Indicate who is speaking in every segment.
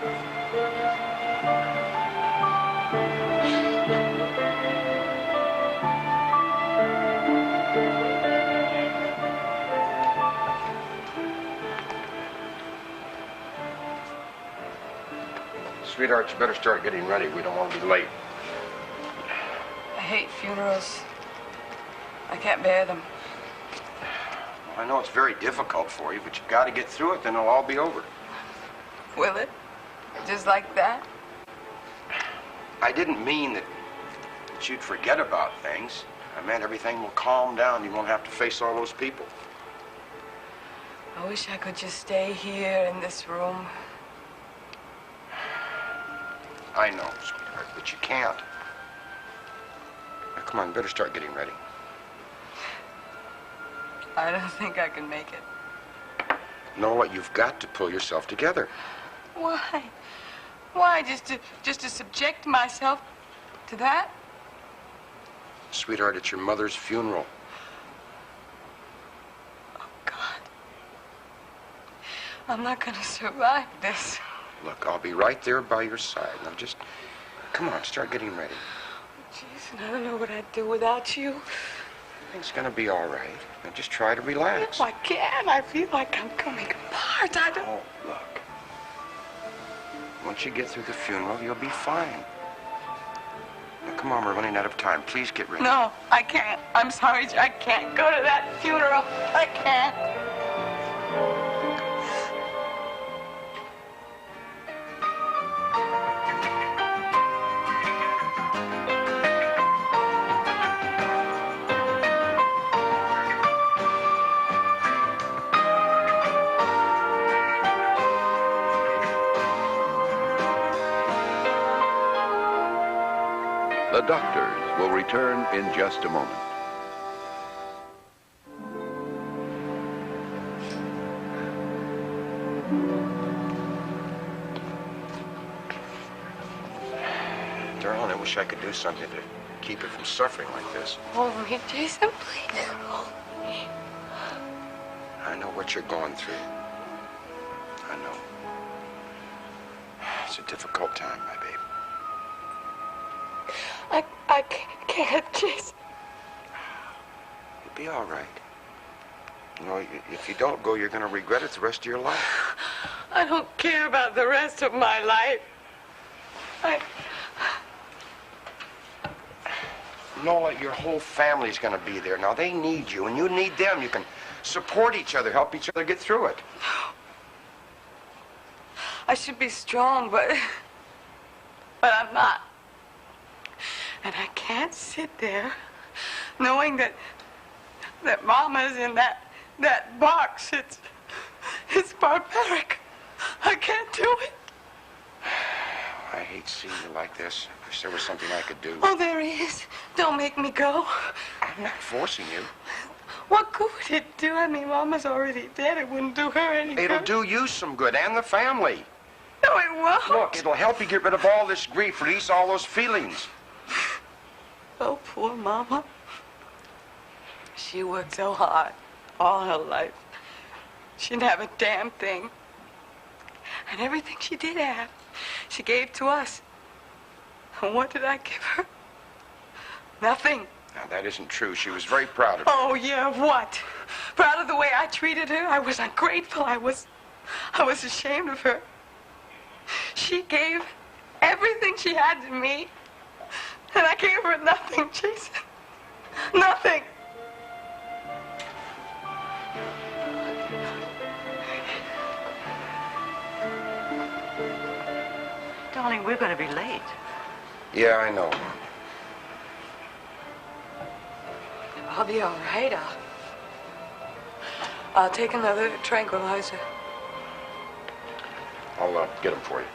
Speaker 1: Sweetheart, you better start getting ready. We don't want to be late.
Speaker 2: I hate funerals. I can't bear them.
Speaker 1: Well, I know it's very difficult for you, but you've got to get through it, then it'll all be over.
Speaker 2: Will it? Just like that?
Speaker 1: I didn't mean that you'd forget about things. I meant everything will calm down. You won't have to face all those people.
Speaker 2: I wish I could just stay here in this room.
Speaker 1: I know, sweetheart, but you can't. Now, come on, better start getting ready.
Speaker 2: I don't think I can make it.
Speaker 1: Know what? You've got to pull yourself together.
Speaker 2: Why? Why? Just to subject myself to that?
Speaker 1: Sweetheart, it's your mother's funeral.
Speaker 2: Oh, God. I'm not gonna survive this.
Speaker 1: Look, I'll be right there by your side. Now just, come on, start getting ready.
Speaker 2: Jason, I don't know what I'd do without you.
Speaker 1: Everything's gonna be all right. Now just try to relax.
Speaker 2: No, I can't. I feel like I'm coming apart. I don't...
Speaker 1: Oh, look. Once you get through the funeral, you'll be fine. Now, come on, we're running out of time. Please get ready.
Speaker 2: No, I can't. I'm sorry, I can't go to that funeral. I can't.
Speaker 3: The doctors will return in just a moment.
Speaker 1: Darling, I wish I could do something to keep you from suffering like this.
Speaker 2: Hold me, Jason, please. Hold me.
Speaker 1: I know what you're going through. I know. It's a difficult time, my baby.
Speaker 2: I can't, Jason.
Speaker 1: You'll be all right. You know, if you don't go, you're going to regret it the rest of your life.
Speaker 2: I don't care about the rest of my life.
Speaker 1: Nola, your whole family's going to be there. Now, they need you, and you need them. You can support each other, help each other get through it.
Speaker 2: I should be strong, but I'm not. And I can't sit there knowing that Mama's in that box. It's barbaric. I can't do it.
Speaker 1: I hate seeing you like this. I wish there was something I could do.
Speaker 2: Oh, there is. Don't make me go.
Speaker 1: I'm not forcing you.
Speaker 2: What good would it do? I mean, Mama's already dead. It wouldn't do her any good.
Speaker 1: It'll do you some good, and the family.
Speaker 2: No, it won't.
Speaker 1: Look, it'll help you get rid of all this grief, release all those feelings.
Speaker 2: Oh, poor Mama. She worked so hard all her life. She didn't have a damn thing. And everything she did have, she gave to us. And what did I give her? Nothing.
Speaker 1: Now, that isn't true. She was very proud of you.
Speaker 2: Oh, yeah, of what? Proud of the way I treated her? I was ungrateful. I was ashamed of her. She gave everything she had to me. And I gave her nothing, Jason. Nothing.
Speaker 4: Darling, we're going to be late.
Speaker 1: Yeah, I know.
Speaker 2: I'll be all right. I'll take another tranquilizer.
Speaker 1: I'll get them for you.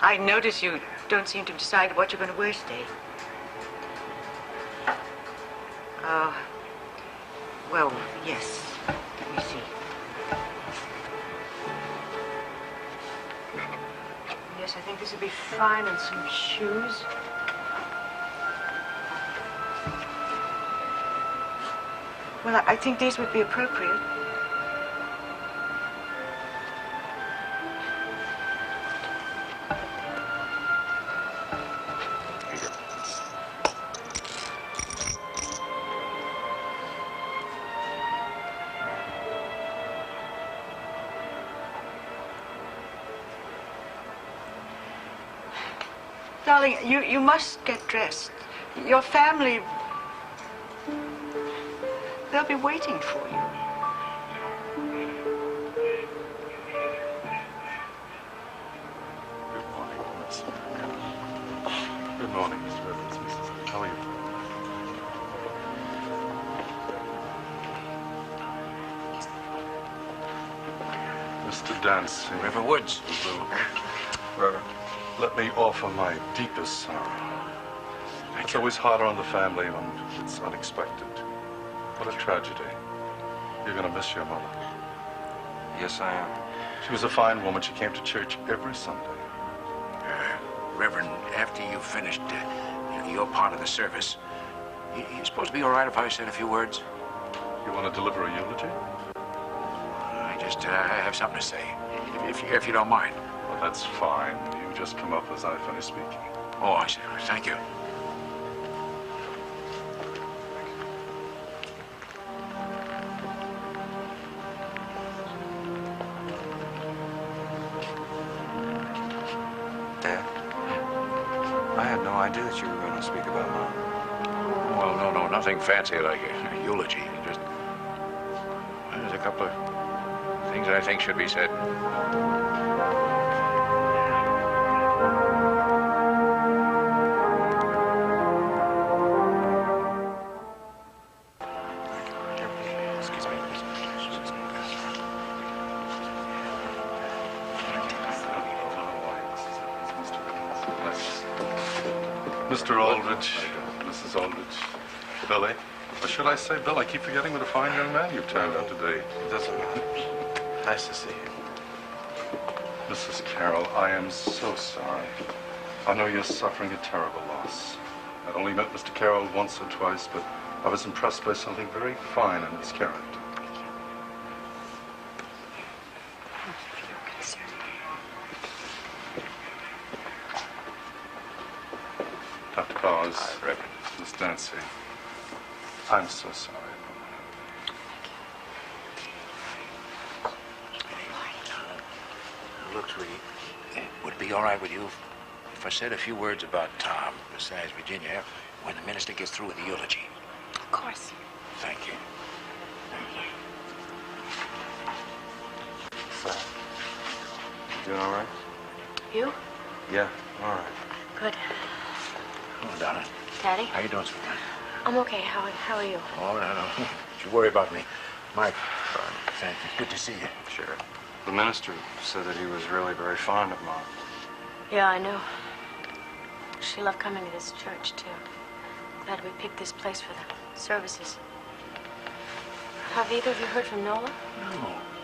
Speaker 4: I notice you don't seem to have decided what you're going to wear today. Well, yes. Let me see. Yes, I think this would be fine, and some shoes. Well, I think these would be appropriate. Darling, you must get dressed. Your family, they'll be waiting for you.
Speaker 5: Good morning, Miss. Good morning, Miss Rivers. Mrs. How are you? Mr. Dancy.
Speaker 1: River Woods.
Speaker 5: Reverend, let me offer my deepest sorrow. It's always harder on the family when it's unexpected. What a tragedy. You're going to miss your mother.
Speaker 1: Yes, I am.
Speaker 5: She was a fine woman. She came to church every Sunday.
Speaker 1: Reverend, after you finished your part of the service, you supposed to be all right if I said a few words?
Speaker 5: You want to deliver a eulogy?
Speaker 1: I have something to say, if you don't mind.
Speaker 5: Well, that's fine. You just come up as I finish speaking.
Speaker 1: Oh, I see. Thank you.
Speaker 6: Dad, I had no idea that you were going to speak about Mom.
Speaker 1: Well, no, nothing fancy like a eulogy. Just there's a couple of things that I think should be said. Excuse me, please.
Speaker 5: Mr. Aldrich, Mrs. Aldrich, Billy. Or should I say Bill? I keep forgetting what a fine young man you've turned out today.
Speaker 6: It doesn't matter. Nice to see you.
Speaker 5: Mrs. Carroll, I am so sorry. I know you're suffering a terrible loss. I'd only met Mr. Carroll once or twice, but I was impressed by something very fine in his character. Dr. Bowers,
Speaker 1: Reverend.
Speaker 5: Miss Dancy, I'm so sorry.
Speaker 1: Look, sweetie, would it be all right with you if I said a few words about Tom, besides Virginia, when the minister gets through with the eulogy?
Speaker 2: Of course.
Speaker 1: Thank you.
Speaker 6: So, you doing all right?
Speaker 4: You?
Speaker 6: Yeah, all right.
Speaker 4: Good.
Speaker 1: Oh, darling.
Speaker 4: Daddy?
Speaker 1: How you doing, sweetheart?
Speaker 4: I'm okay. How are you?
Speaker 1: Oh, no. Don't you worry about me. Mike, thank you. Good to see you.
Speaker 6: Sure. The minister said that he was really very fond of Mom.
Speaker 4: Yeah, I know. She loved coming to this church, too. Glad we picked this place for the services. Have either of you heard from Nola?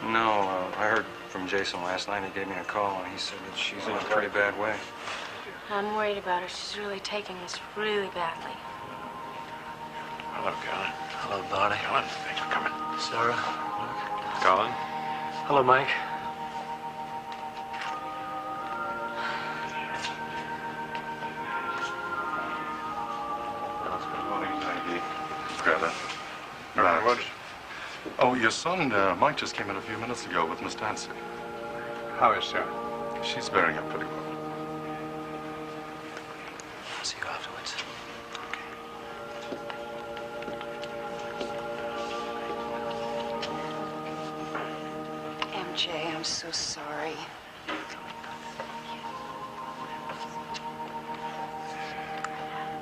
Speaker 1: No.
Speaker 6: No, I heard from Jason last night. He gave me a call, and he said that she's in a pretty bad way.
Speaker 4: I'm worried about her. She's really taking this really badly.
Speaker 1: Hello, Colin.
Speaker 7: Hello, Barney.
Speaker 1: Colin, thanks for coming.
Speaker 7: Sarah.
Speaker 6: Colin?
Speaker 7: Hello, Mike.
Speaker 5: Good morning, Maggie. Greta. Max. Oh, your son, Mike, just came in a few minutes ago with Miss Dancy.
Speaker 1: How is Sarah?
Speaker 5: She's bearing up pretty well.
Speaker 7: I'll see you afterwards.
Speaker 2: MJ, I'm so sorry.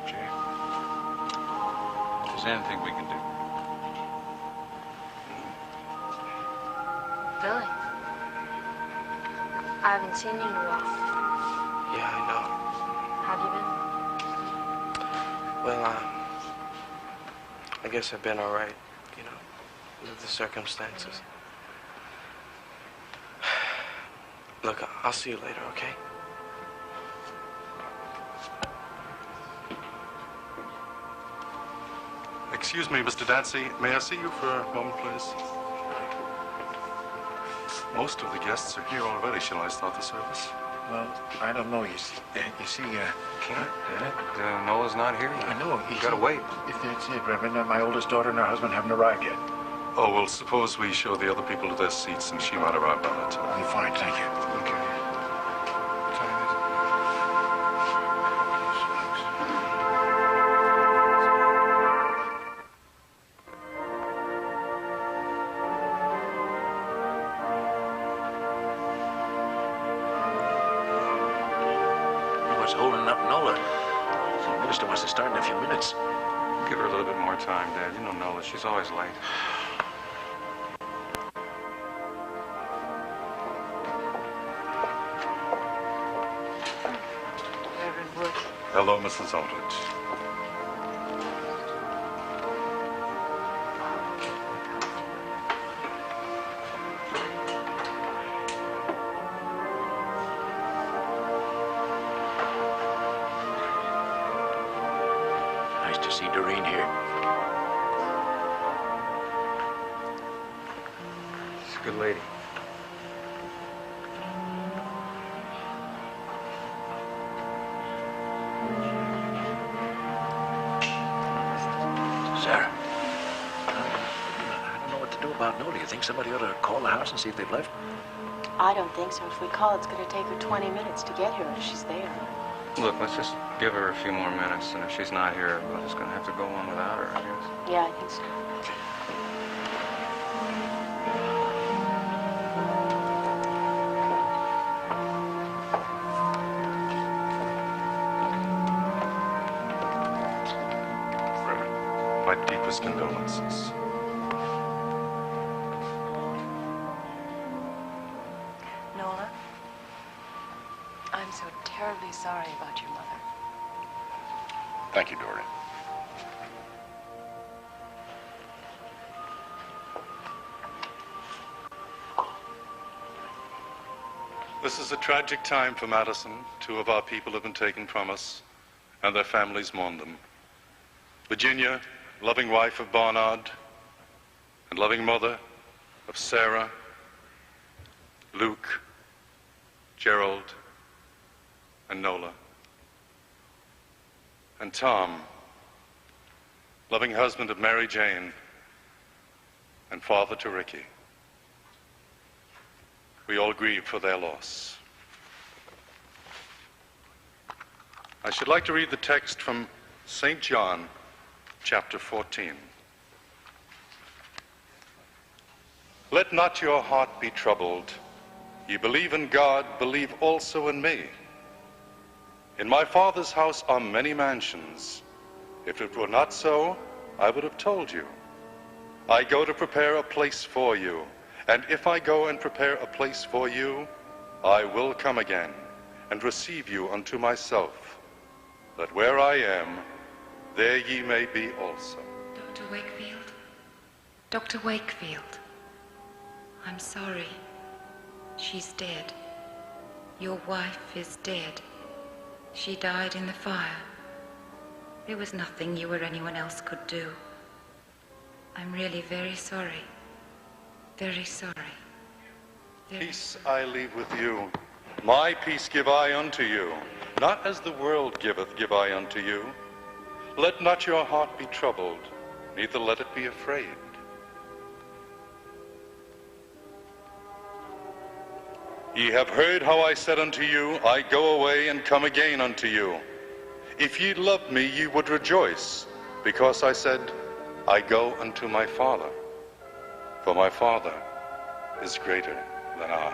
Speaker 1: Jay? Is there anything we can do?
Speaker 4: Billy? I haven't seen you in a while.
Speaker 7: Yeah, I know.
Speaker 4: Have you been?
Speaker 7: Well, I guess I've been all right, you know, with the circumstances. Look, I'll see you later, okay?
Speaker 5: Excuse me, Mr. Dancy. May I see you for a moment, please? Most of the guests are here already. Shall I start the service?
Speaker 8: Well, I don't know. You see,
Speaker 6: Can't. Nola's not here.
Speaker 8: I know.
Speaker 6: You gotta wait.
Speaker 8: That's it, Reverend. My oldest daughter and her husband haven't arrived yet.
Speaker 5: Oh, well, suppose we show the other people to their seats and she might arrive by that time.
Speaker 8: Oh, fine, thank you.
Speaker 6: Okay. What time is it?
Speaker 8: What's holding up Nola? The minister wants to start in a few minutes.
Speaker 6: Give her a little bit more time, Dad. You know Nola. She's always late.
Speaker 2: Reverend Wood.
Speaker 5: Hello, Mrs. Aldrich.
Speaker 8: Nice to see Doreen here.
Speaker 6: She's a good lady.
Speaker 8: Sarah, I don't know what to do about Nola. You think somebody ought to call the house and see if they've left?
Speaker 4: I don't think so. If we call, it's going to take her 20 minutes to get here if she's there.
Speaker 6: Look, let's just give her a few more minutes, and if she's not here, we're just gonna have to go on without her, I guess.
Speaker 4: Yeah, I think so.
Speaker 5: Reverend, my deepest condolences.
Speaker 2: Nola, I'm so terribly sorry about your mother.
Speaker 1: Thank you, Doreen.
Speaker 5: This is a tragic time for Madison. 2 of our people have been taken from us, and their families mourn them. Virginia, loving wife of Barnard, and loving mother of Sarah, Luke, Gerald, and Nola. And Tom, loving husband of Mary Jane, and father to Ricky. We all grieve for their loss. I should like to read the text from St. John, chapter 14. Let not your heart be troubled. Ye believe in God, believe also in me. In my Father's house are many mansions. If it were not so, I would have told you. I go to prepare a place for you. And if I go and prepare a place for you, I will come again and receive you unto myself, that where I am, there ye may be also.
Speaker 9: Dr. Wakefield? Dr. Wakefield, I'm sorry. She's dead. Your wife is dead. She died in the fire. There was nothing you or anyone else could do. I'm really very sorry. Very sorry.
Speaker 5: Peace I leave with you. My peace give I unto you. Not as the world giveth, give I unto you. Let not your heart be troubled, neither let it be afraid. Ye have heard how I said unto you, I go away and come again unto you. If ye loved me, ye would rejoice, because I said, I go unto my Father. For my Father is greater than I.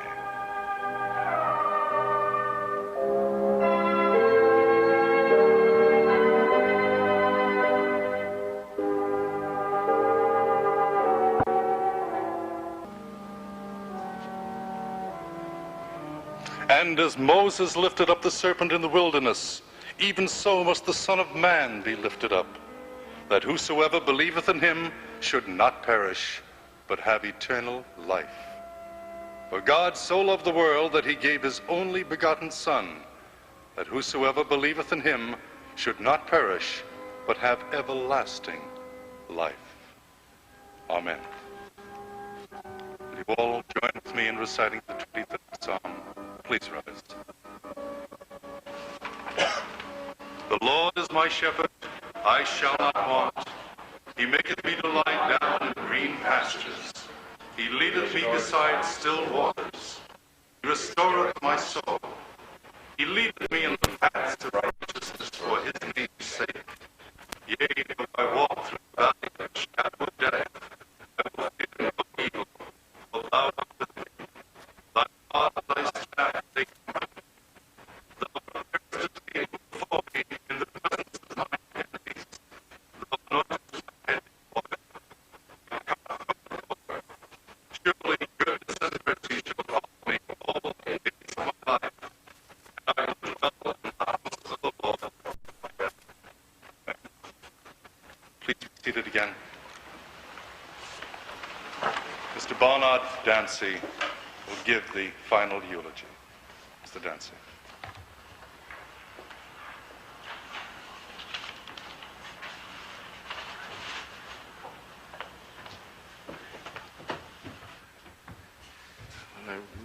Speaker 5: And as Moses lifted up the serpent in the wilderness, even so must the Son of Man be lifted up, that whosoever believeth in him should not perish, but have eternal life. For God so loved the world that he gave his only begotten Son, that whosoever believeth in him should not perish, but have everlasting life. Amen. Will you all join with me in reciting the 23rd Psalm? Please rise. The Lord is my shepherd, I shall not want. He maketh me to lie down in green pastures. He leadeth me beside still waters. He restoreth my soul. He leadeth me in the paths of righteousness for his name's sake. Yea, though I walk through the valley of the shadow of death, I will fear no evil, for thou art with me. Thy rod and thy staff, they comfort me. Thou preparest a table before me in the presence of my enemies. Thou anointest my head with oil. My cup runneth over. Surely goodness and mercy shall follow me all the days of my life, and I will dwell in the house of the Lord forever. Please be seated again. Mr. Barnard Dancy will give the final eulogy. Mr. Dancy.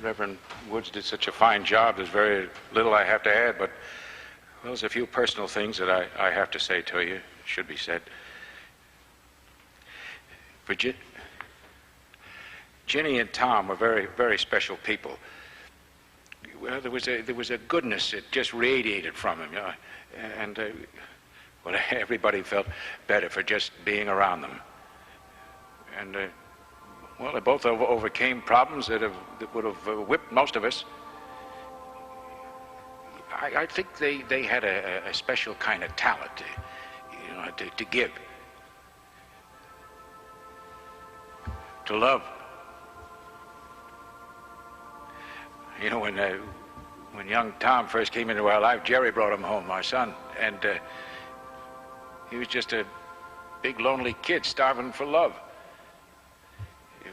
Speaker 8: Reverend Woods did such a fine job. There's very little I have to add, but well, there's a few personal things that I have to say to you. Should be said. Ginny and Tom were very, very special people. Well, there was a goodness that just radiated from them, you know, and well, everybody felt better for just being around them. And well, they both overcame problems that would have whipped most of us. I think they had a special kind of talent, you know, to give, to love. You know, when young Tom first came into our life, Jerry brought him home, our son, and he was just a big lonely kid starving for love.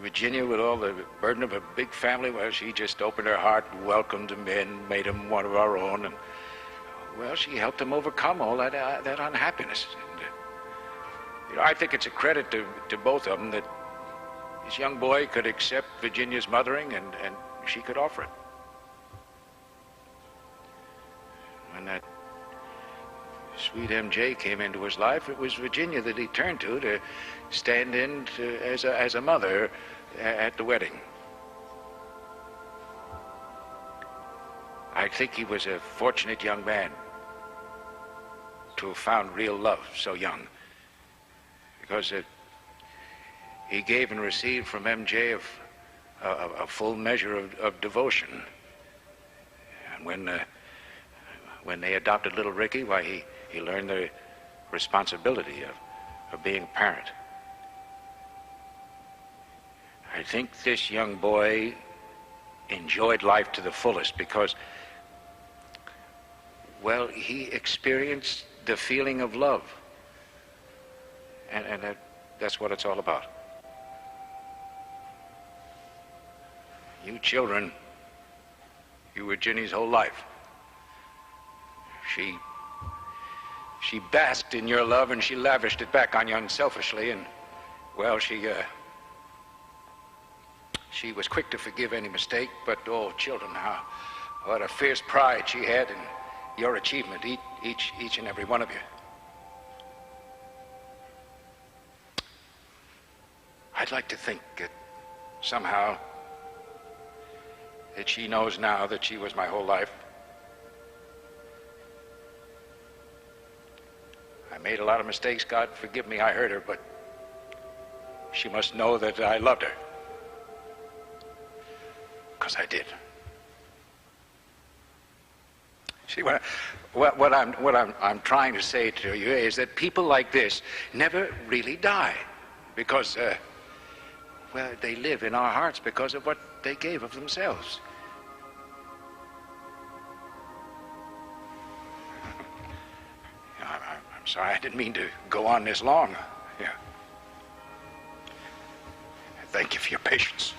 Speaker 8: Virginia, with all the burden of a big family, well, she just opened her heart, welcomed him in, made him one of our own, and well, she helped him overcome all that unhappiness. And, you know, I think it's a credit to both of them that this young boy could accept Virginia's mothering, and she could offer it. When that sweet MJ came into his life, it was Virginia that he turned to stand in as a mother at the wedding. I think he was a fortunate young man to have found real love so young, because he gave and received from MJ a full measure of devotion. And when they adopted little Ricky, why, he learned the responsibility of being a parent. I think this young boy enjoyed life to the fullest because, well, he experienced the feeling of love. And that's what it's all about. You children, you were Ginny's whole life. She basked in your love, and she lavished it back on you unselfishly, and, well, she was quick to forgive any mistake, but, oh, children, what a fierce pride she had in your achievement, each and every one of you. I'd like to think that somehow that she knows now that she was my whole life. I made a lot of mistakes. God forgive me, I hurt her, but she must know that I loved her. Because I did. See, what I'm trying to say to you is that people like this never really die, because, well, they live in our hearts because of what they gave of themselves. I'm sorry, I didn't mean to go on this long. Yeah. Thank you for your patience.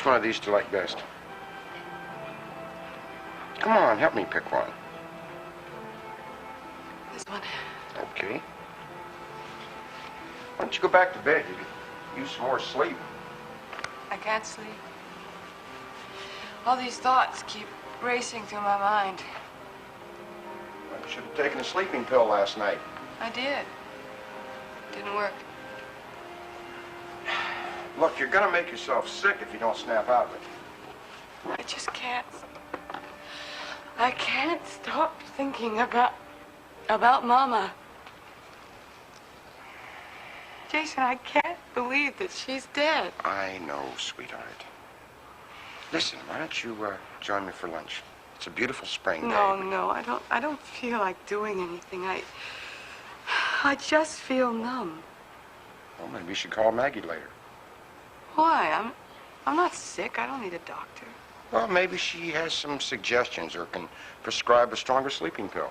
Speaker 1: Which one of these do you like best? Come on, help me pick one.
Speaker 2: This one.
Speaker 1: Okay. Why don't you go back to bed? You could use some more sleep.
Speaker 2: I can't sleep. All these thoughts keep racing through my mind.
Speaker 1: You should have taken a sleeping pill last night.
Speaker 2: I did. Didn't work.
Speaker 1: Look, you're gonna make yourself sick if you don't snap out of it.
Speaker 2: I just can't. I can't stop thinking about Mama. Jason, I can't believe that she's dead.
Speaker 1: I know, sweetheart. Listen, why don't you join me for lunch? It's a beautiful spring day.
Speaker 2: No, I don't feel like doing anything. I just feel numb.
Speaker 1: Well, maybe you should call Maggie later.
Speaker 2: Why? I'm not sick. I don't need a doctor.
Speaker 1: Well, maybe she has some suggestions or can prescribe a stronger sleeping pill.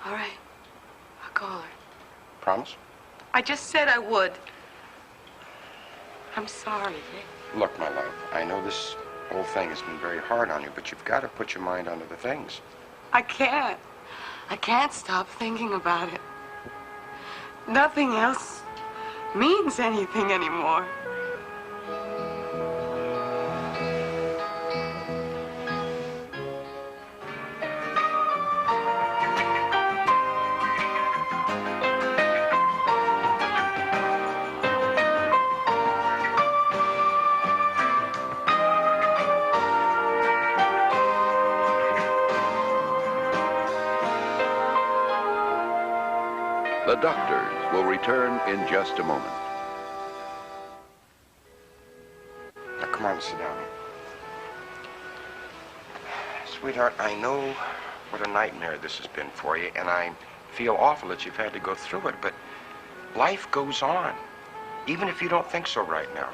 Speaker 2: All right. I'll call her.
Speaker 1: Promise?
Speaker 2: I just said I would. I'm sorry, Vic.
Speaker 1: Look, my love, I know this whole thing has been very hard on you, but you've got to put your mind on other things.
Speaker 2: I can't. I can't stop thinking about it. Nothing else means anything anymore.
Speaker 3: The doctors will return in just a moment.
Speaker 1: Now, come on, sit down. Sweetheart, I know what a nightmare this has been for you, and I feel awful that you've had to go through it, but life goes on, even if you don't think so right now.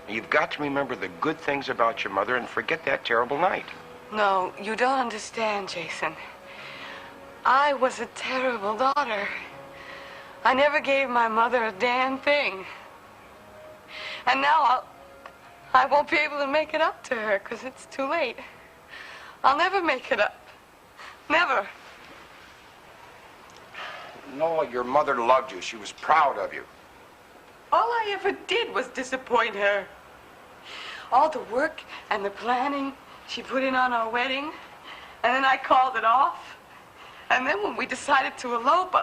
Speaker 1: You've got to remember the good things about your mother and forget that terrible night.
Speaker 2: No, you don't understand, Jason. I was a terrible daughter. I never gave my mother a damn thing. And now I won't be able to make it up to her because it's too late. I'll never make it up. Never.
Speaker 1: Noah, your mother loved you. She was proud of you.
Speaker 2: All I ever did was disappoint her. All the work and the planning she put in on our wedding, and then I called it off. And then when we decided to elope,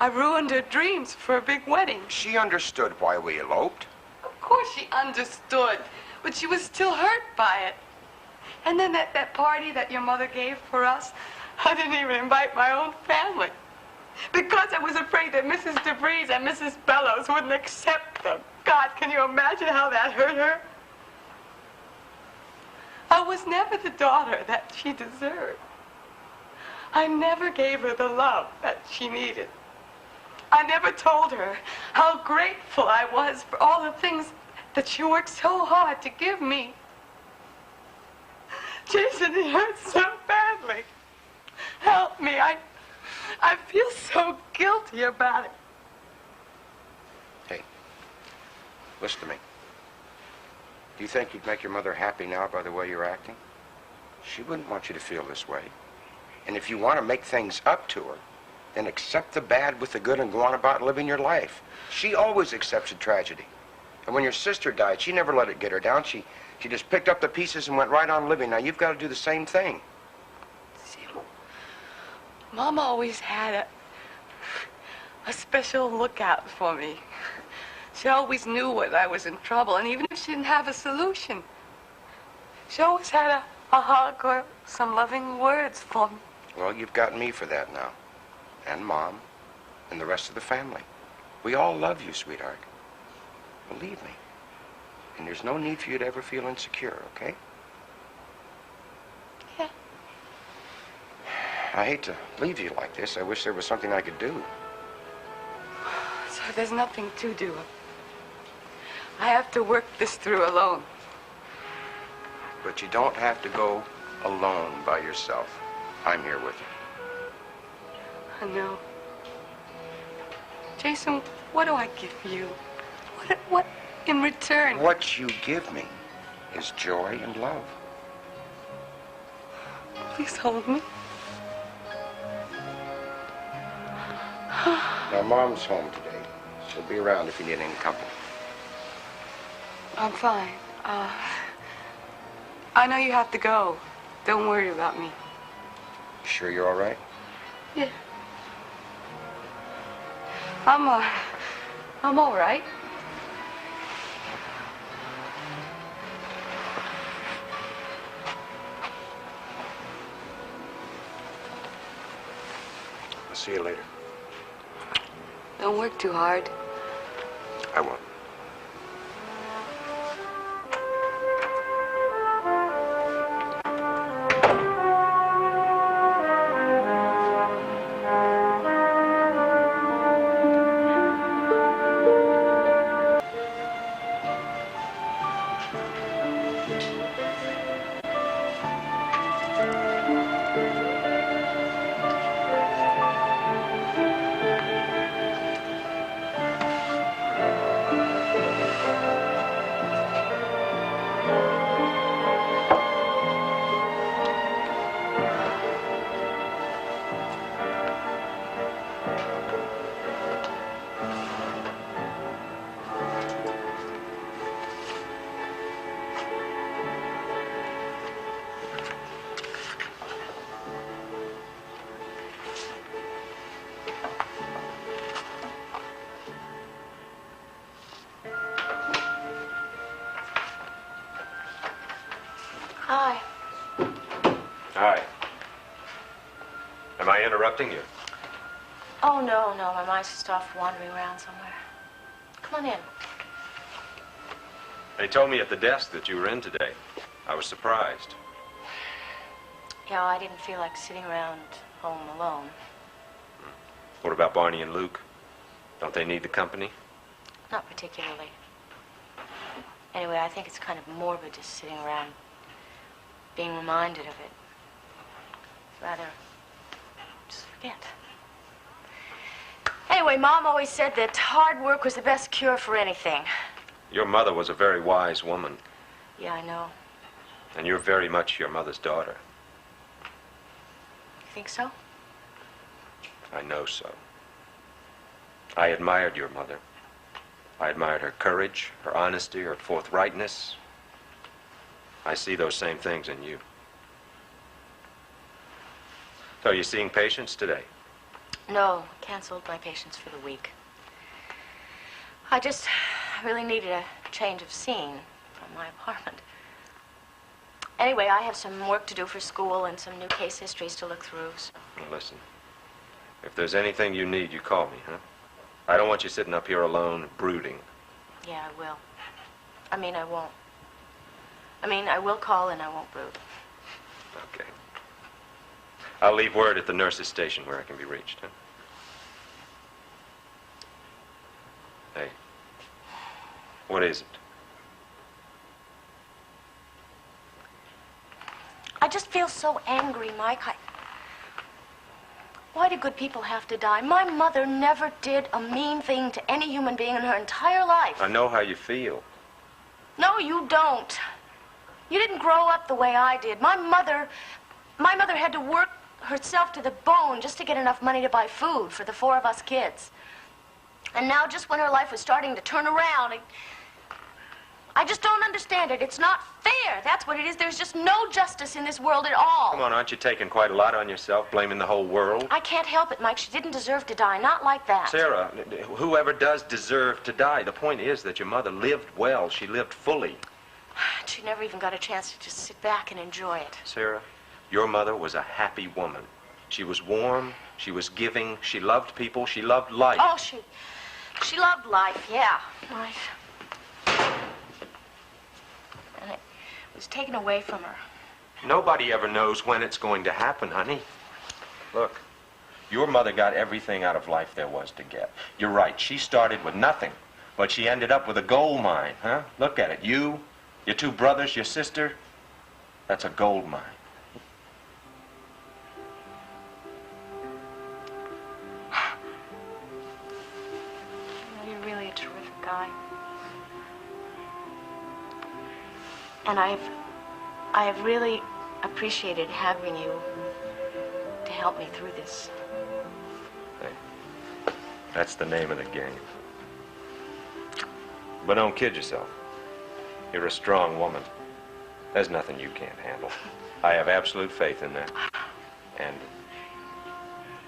Speaker 2: I ruined her dreams for a big wedding.
Speaker 1: She understood why we eloped.
Speaker 2: Of course she understood, but she was still hurt by it. And then that party that your mother gave for us, I didn't even invite my own family. Because I was afraid that Mrs. DeVries and Mrs. Bellows wouldn't accept them. God, can you imagine how that hurt her? I was never the daughter that she deserved. I never gave her the love that she needed. I never told her how grateful I was for all the things that she worked so hard to give me. Jason, it hurts so badly. Help me. I feel so guilty about it.
Speaker 1: Hey, listen to me. Do you think you'd make your mother happy now by the way you're acting? She wouldn't want you to feel this way. And if you want to make things up to her, then accept the bad with the good and go on about living your life. She always accepts a tragedy. And when your sister died, she never let it get her down. She just picked up the pieces and went right on living. Now, you've got to do the same thing.
Speaker 2: See, Mama always had a special lookout for me. She always knew when I was in trouble, and even if she didn't have a solution, she always had a hug or some loving words for me.
Speaker 1: Well, you've got me for that now. And Mom, and the rest of the family. We all love you, sweetheart. Believe me. And there's no need for you to ever feel insecure, okay?
Speaker 2: Yeah.
Speaker 1: I hate to leave you like this. I wish there was something I could do.
Speaker 2: So there's nothing to do. I have to work this through alone.
Speaker 1: But you don't have to go alone by yourself. I'm here with you.
Speaker 2: I know. Jason, what do I give you? in return?
Speaker 1: What you give me is joy and love.
Speaker 2: Please hold me.
Speaker 1: Now, Mom's home today. She'll be around if you need any company.
Speaker 2: I'm fine. I know you have to go. Don't worry about me.
Speaker 1: You sure you're all right?
Speaker 2: Yeah. I'm all right.
Speaker 1: I'll see you later.
Speaker 2: Don't work too hard.
Speaker 1: I won't.
Speaker 4: Hi.
Speaker 10: Hi. Am I interrupting you?
Speaker 4: Oh, no. My mind's just off wandering around somewhere. Come on in.
Speaker 10: They told me at the desk that you were in today. I was surprised.
Speaker 4: Yeah, I didn't feel like sitting around home alone.
Speaker 10: What about Barney and Luke? Don't they need the company?
Speaker 4: Not particularly. Anyway, I think it's kind of morbid just sitting around being reminded of it. Rather, just forget. Anyway, Mom always said that hard work was the best cure for anything.
Speaker 10: Your mother was a very wise woman,
Speaker 4: Yeah, I know.
Speaker 10: and you're very much your mother's daughter.
Speaker 4: You think so?
Speaker 10: I know so. I admired your mother. I admired her courage, her honesty, her forthrightness. I see those same things in you. So are you seeing patients today?
Speaker 4: No, canceled my patients for the week. I just really needed a change of scene from my apartment. Anyway, I have some work to do for school and some new case histories to look through. So.
Speaker 10: Now listen, if there's anything you need, you call me, huh? I don't want you sitting up here alone, brooding.
Speaker 4: Yeah, I will. I mean, I won't. I will call and I won't brood.
Speaker 10: Okay. I'll leave word at the nurse's station where I can be reached, huh? Hey, what is it?
Speaker 4: I just feel so angry, Mike. Why do good people have to die? My mother never did a mean thing to any human being in her entire life.
Speaker 10: I know how you feel.
Speaker 4: No, you don't. You didn't grow up the way I did. My mother had to work herself to the bone just to get enough money to buy food for the four of us kids. And now, just when her life was starting to turn around, I just don't understand it. It's not fair. That's what it is. There's just no justice in this world at all.
Speaker 10: Come on, aren't you taking quite a lot on yourself, blaming the whole world?
Speaker 4: I can't help it, Mike. She didn't deserve to die. Not like that.
Speaker 10: Sarah, whoever does deserve to die. The point is that your mother lived well. She lived fully.
Speaker 4: She never even got a chance to just sit back and enjoy it.
Speaker 10: Sarah, your mother was a happy woman. She was warm. She was giving. She loved people. She loved life.
Speaker 4: Oh, she loved life, yeah. Right. And it was taken away from her.
Speaker 10: Nobody ever knows when it's going to happen, honey. Look, your mother got everything out of life there was to get. You're right. She started with nothing, but she ended up with a gold mine, huh? Look at it. You, your two brothers, your sister. That's a gold mine.
Speaker 4: You're really a terrific guy. And I've really appreciated having you to help me through this.
Speaker 10: Hey, that's the name of the game. But don't kid yourself. You're a strong woman. There's nothing you can't handle. I have absolute faith in that. And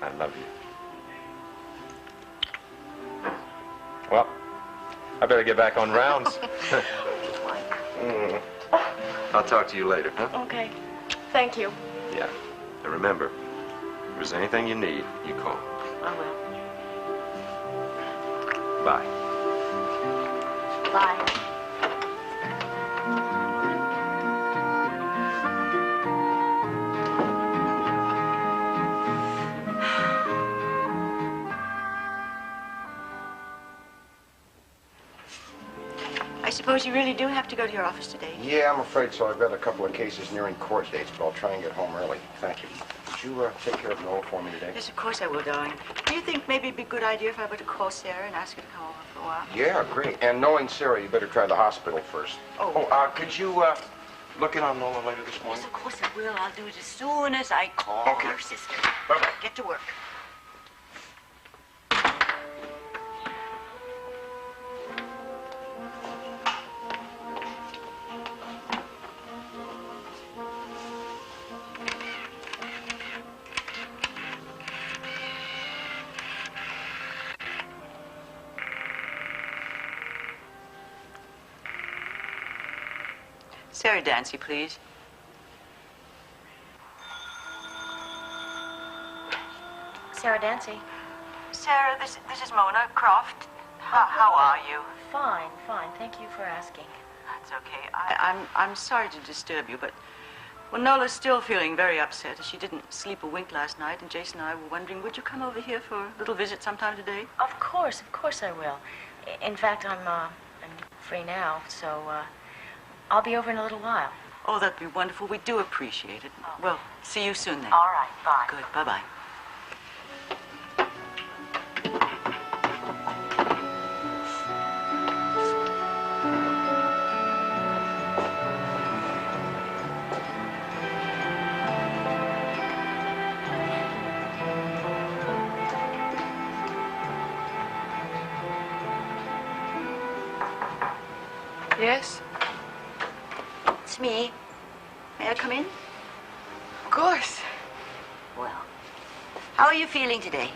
Speaker 10: I love you. Well, I better get back on rounds. I'll talk to you later, huh?
Speaker 4: Okay. Thank you.
Speaker 10: Yeah. And remember, if there's anything you need, you call.
Speaker 4: I will.
Speaker 10: Bye.
Speaker 4: Bye.
Speaker 11: I suppose you really do have to go to your office today.
Speaker 1: Yeah, I'm afraid so. I've got a couple of cases nearing court dates, but I'll try and get home early. Thank you. Would you take care of Noel for me today?
Speaker 11: Yes, of course I will, darling. Do you think maybe it'd be a good idea if I were to call Sarah and ask her to come over for a while?
Speaker 1: Yeah, great. And knowing Sarah, you better try the hospital first. Could you look in on Nola later this morning?
Speaker 11: Yes, of course I will. I'll do it as soon as I call her sister.
Speaker 1: Bye-bye.
Speaker 11: Get to work.
Speaker 12: Sarah Dancy, please.
Speaker 4: Sarah Dancy.
Speaker 12: Sarah, this is Mona Croft. How are you?
Speaker 4: Fine, fine. Thank you for asking.
Speaker 12: That's okay. I'm sorry to disturb you, but well, Nola's still feeling very upset. She didn't sleep a wink last night, and Jason and I were wondering, would you come over here for a little visit sometime today?
Speaker 4: Of course I will. In fact, I'm free now, so I'll be over in a little while.
Speaker 12: Oh, that'd be wonderful. We do appreciate it. Oh. Well, see you soon then.
Speaker 4: All right, bye.
Speaker 12: Good, bye-bye.
Speaker 2: Yes?
Speaker 11: It's me. May I come in?
Speaker 2: Of course.
Speaker 11: Well, how are you feeling today?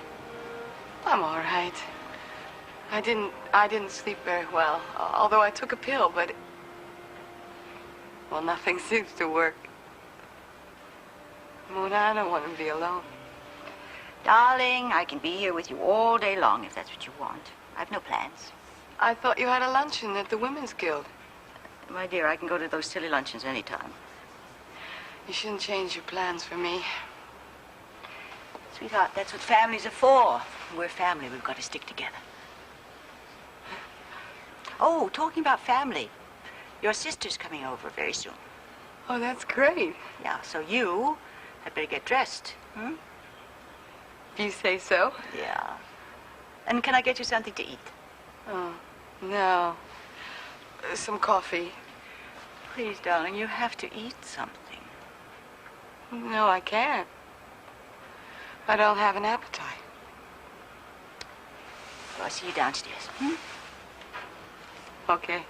Speaker 2: I'm all right. I didn't sleep very well, although I took a pill, but well, nothing seems to work. Mona, I don't want to be alone.
Speaker 11: Darling, I can be here with you all day long if that's what you want. I've no plans.
Speaker 2: I thought you had a luncheon at the Women's Guild.
Speaker 11: My dear, I can go to those silly luncheons anytime.
Speaker 2: You shouldn't change your plans for me.
Speaker 11: Sweetheart, that's what families are for. We're family. We've got to stick together. Oh, talking about family, your sister's coming over very soon.
Speaker 2: Oh, that's great.
Speaker 11: Yeah, so you had better get dressed. Hmm?
Speaker 2: If you say so.
Speaker 11: Yeah. And can I get you something to eat?
Speaker 2: Oh, no. Some coffee.
Speaker 11: Please, darling, you have to eat something.
Speaker 2: No, I can't. I don't have an appetite.
Speaker 11: Well, I'll see you downstairs. Hmm?
Speaker 2: Okay.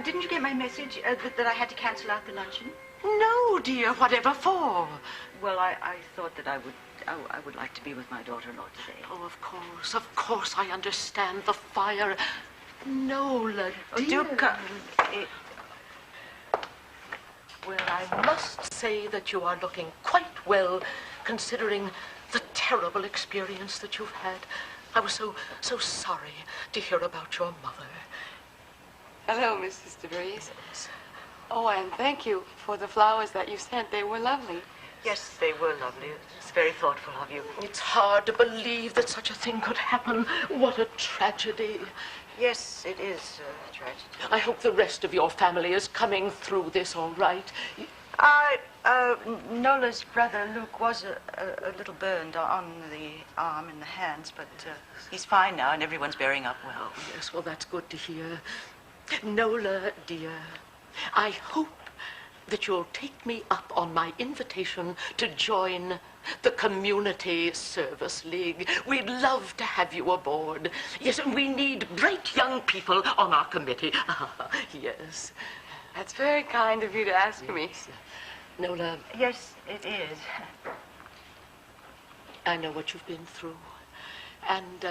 Speaker 11: Didn't you get my message that I had to cancel out the luncheon?
Speaker 12: No, dear. Whatever for?
Speaker 11: Well, I thought that I would like to be with my daughter-in-law today.
Speaker 13: Oh, of course, I understand the fire. Nola, dear.
Speaker 11: Do come.
Speaker 13: Well, I must say that you are looking quite well, considering the terrible experience that you've had. I was so sorry to hear about your mother.
Speaker 2: Hello, Mrs. DeVries. Oh, and thank you for the flowers that you sent. They were lovely.
Speaker 12: Yes, they were lovely. It's very thoughtful of you.
Speaker 13: It's hard to believe that such a thing could happen. What a tragedy.
Speaker 12: Yes, it is a tragedy.
Speaker 13: I hope the rest of your family is coming through this all right.
Speaker 12: Nola's brother, Luke, was a little burned on the arm and the hands, but he's fine now, and everyone's bearing up well.
Speaker 13: Yes, well, that's good to hear. Nola, dear, I hope that you'll take me up on my invitation to join the Community Service League. We'd love to have you aboard. Yes, and we need bright young people on our committee. Yes.
Speaker 2: That's very kind of you to ask me.
Speaker 13: Nola.
Speaker 12: Yes, it is.
Speaker 13: I know what you've been through. And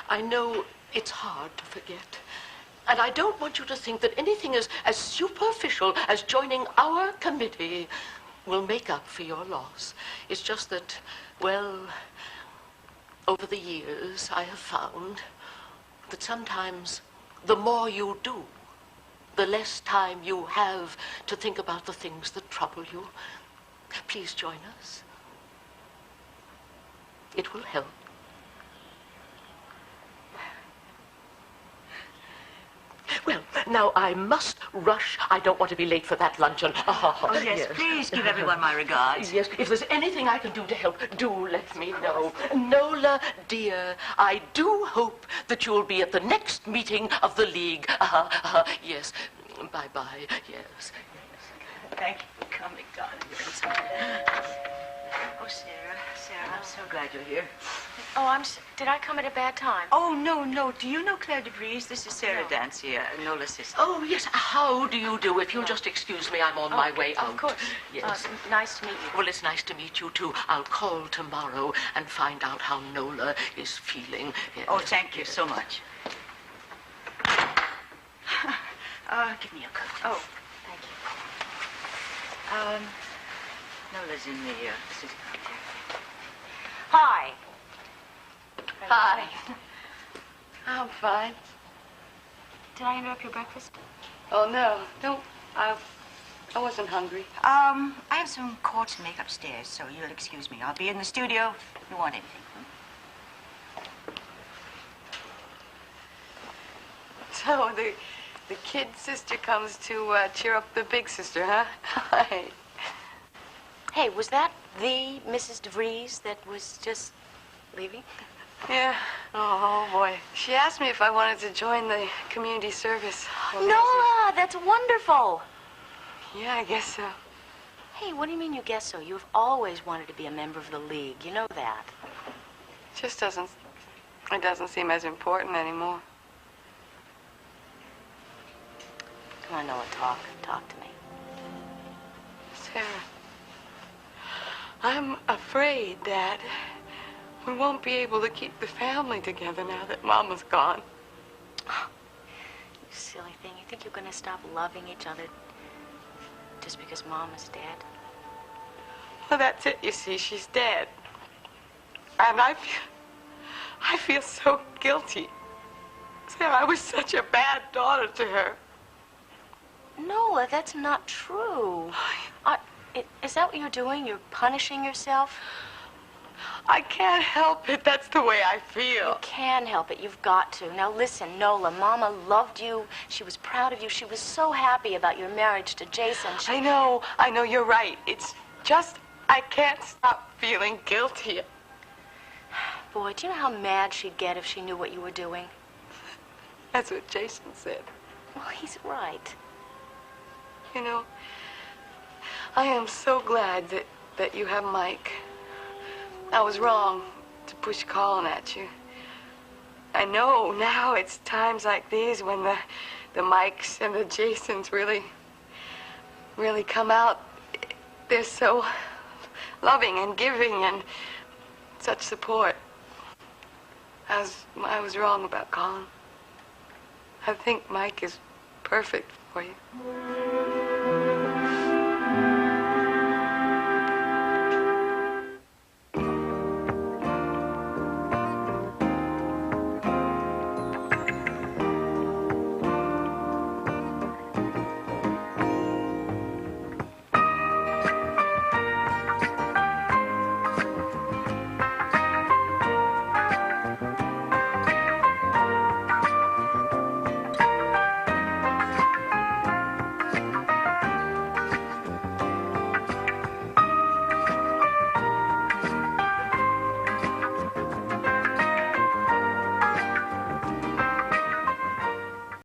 Speaker 13: I know it's hard to forget. And I don't want you to think that anything as superficial as joining our committee will make up for your loss. It's just that, well, over the years, I have found that sometimes the more you do, the less time you have to think about the things that trouble you. Please join us. It will help. Well, now I must rush. I don't want to be late for that luncheon.
Speaker 12: Oh, yes, please give everyone my regards.
Speaker 13: Yes, if there's anything I can do to help, do let me know. Nola, dear, I do hope that you'll be at the next meeting of the League. Yes. Bye-bye. Yes.
Speaker 12: Thank you for coming, darling. Oh, Sarah, I'm so glad you're here.
Speaker 4: Oh, did I come at a bad time?
Speaker 12: Oh, no. Do you know Claire DeVries? This is Sarah Dancy, Nola's sister.
Speaker 13: Oh, yes. How do you do? If you'll just excuse me, I'm on my way out.
Speaker 4: Of course.
Speaker 13: Yes.
Speaker 4: Nice to meet you.
Speaker 13: Well, it's nice to meet you, too. I'll call tomorrow and find out how Nola is feeling. Yes.
Speaker 12: Oh, thank you so much. Give me a coat.
Speaker 4: Oh, thank you.
Speaker 12: Nola's in the sitting room there.
Speaker 4: Hi.
Speaker 2: Hi. I'm fine.
Speaker 4: Did I interrupt your breakfast?
Speaker 2: Oh, no. Don't. I wasn't hungry.
Speaker 11: I have some calls to make upstairs, so you'll excuse me. I'll be in the studio if you want anything.
Speaker 2: So, the kid sister comes to cheer up the big sister, huh? Hi.
Speaker 4: Hey, was that the Mrs. DeVries that was just leaving?
Speaker 2: Yeah. Oh, boy. She asked me if I wanted to join the community service.
Speaker 4: Nola, that's wonderful.
Speaker 2: Yeah, I guess so.
Speaker 4: Hey, what do you mean you guess so? You've always wanted to be a member of the League. You know that.
Speaker 2: It doesn't seem as important anymore.
Speaker 4: Come on, Nola, talk to me.
Speaker 2: Sarah, I'm afraid that we won't be able to keep the family together now that Mama's gone.
Speaker 4: You silly thing. You think you're going to stop loving each other just because Mama's dead?
Speaker 2: Well, that's it, you see. She's dead. And I feel so guilty. Sarah, I was such a bad daughter to her.
Speaker 4: Nola, that's not true. Is that what you're doing? You're punishing yourself?
Speaker 2: I can't help it. That's the way I feel.
Speaker 4: You can help it. You've got to. Now listen, Nola, Mama loved you. She was proud of you. She was so happy about your marriage to Jason.
Speaker 2: I know, you're right. It's just, I can't stop feeling guilty.
Speaker 4: Boy, do you know how mad she'd get if she knew what you were doing?
Speaker 2: That's what Jason said.
Speaker 4: Well, he's right.
Speaker 2: You know, I am so glad that you have Mike. I was wrong to push Colin at you. I know now it's times like these when the Mikes and the Jasons really come out. They're so loving and giving and such support. I was wrong about Colin. I think Mike is perfect for you.